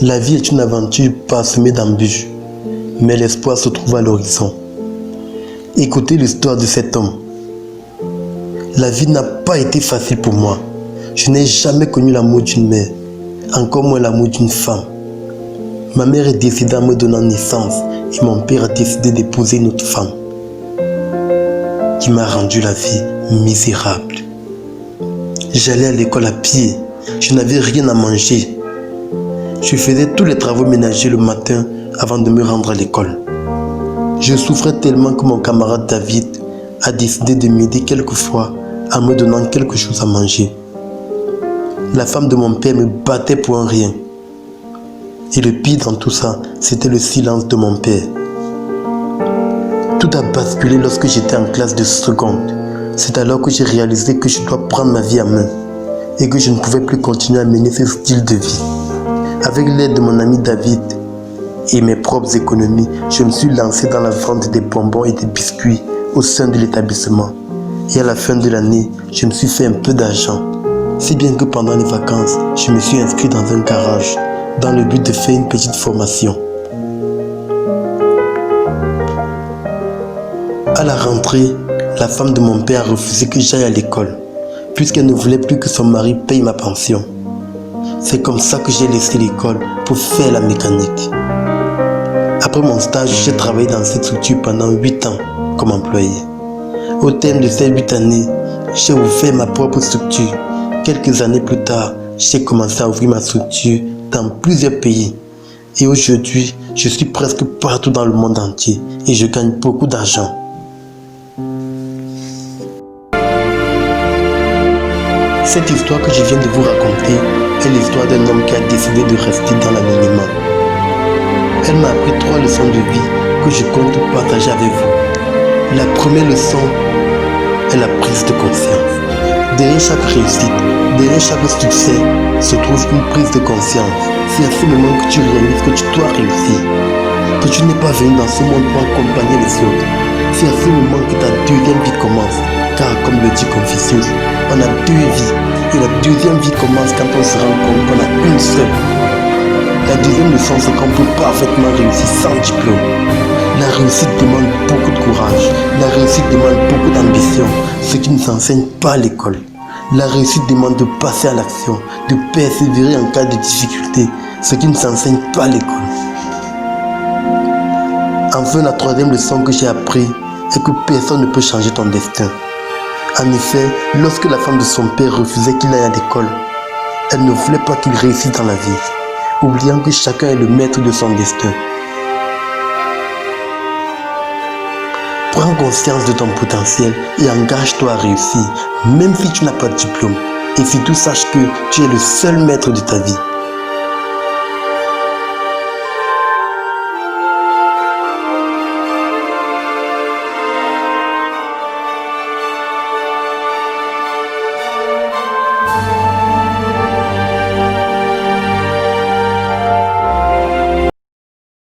La vie est une aventure parsemée d'embûches, mais l'espoir se trouve à l'horizon. Écoutez l'histoire de cet homme. La vie n'a pas été facile pour moi. Je n'ai jamais connu l'amour d'une mère, encore moins l'amour d'une femme. Ma mère est décédée en me donnant naissance et mon père a décidé d'épouser une autre femme qui m'a rendu la vie misérable. J'allais à l'école à pied, je n'avais rien à manger. Je faisais tous les travaux ménagers le matin avant de me rendre à l'école. Je souffrais tellement que mon camarade David a décidé de m'aider quelquefois en me donnant quelque chose à manger. La femme de mon père me battait pour un rien. Et le pire dans tout ça, c'était le silence de mon père. Tout a basculé lorsque j'étais en classe de seconde. C'est alors que j'ai réalisé que je dois prendre ma vie en main et que je ne pouvais plus continuer à mener ce style de vie. Avec l'aide de mon ami David et mes propres économies, je me suis lancé dans la vente des bonbons et des biscuits au sein de l'établissement. Et à la fin de l'année, je me suis fait un peu d'argent. Si bien que pendant les vacances, je me suis inscrit dans un garage dans le but de faire une petite formation. À la rentrée, la femme de mon père a refusé que j'aille à l'école, puisqu'elle ne voulait plus que son mari paye ma pension. C'est comme ça que j'ai laissé l'école pour faire la mécanique. Après mon stage, j'ai travaillé dans cette structure pendant 8 ans comme employé. Au terme de ces 8 années, j'ai ouvert ma propre structure. Quelques années plus tard, j'ai commencé à ouvrir ma structure dans plusieurs pays. Et aujourd'hui, je suis presque partout dans le monde entier et je gagne beaucoup d'argent. Cette histoire que je viens de vous raconter est l'histoire d'un homme qui a décidé de rester dans l'anonymat. Elle m'a appris 3 leçons de vie que je compte partager avec vous. La première leçon est la prise de conscience. Derrière chaque réussite, derrière chaque succès, se trouve une prise de conscience. C'est à ce moment que tu réalises que tu dois réussir, que tu n'es pas venu dans ce monde pour accompagner les autres. C'est à ce moment que ta deuxième vie commence. Car comme le dit Confucius, on a 2 vies. Et la deuxième vie commence quand on se rend compte qu'on a une seule. La deuxième leçon, c'est qu'on peut parfaitement réussir sans diplôme. La réussite demande beaucoup de courage. La réussite demande beaucoup d'ambition, ce qui ne s'enseigne pas à l'école. La réussite demande de passer à l'action, de persévérer en cas de difficulté, ce qui ne s'enseigne pas à l'école. Enfin, la troisième leçon que j'ai appris est que personne ne peut changer ton destin. En effet, lorsque la femme de son père refusait qu'il aille à l'école, elle ne voulait pas qu'il réussisse dans la vie, oubliant que chacun est le maître de son destin. Prends conscience de ton potentiel et engage-toi à réussir, même si tu n'as pas de diplôme. Et surtout sache que tu es le seul maître de ta vie.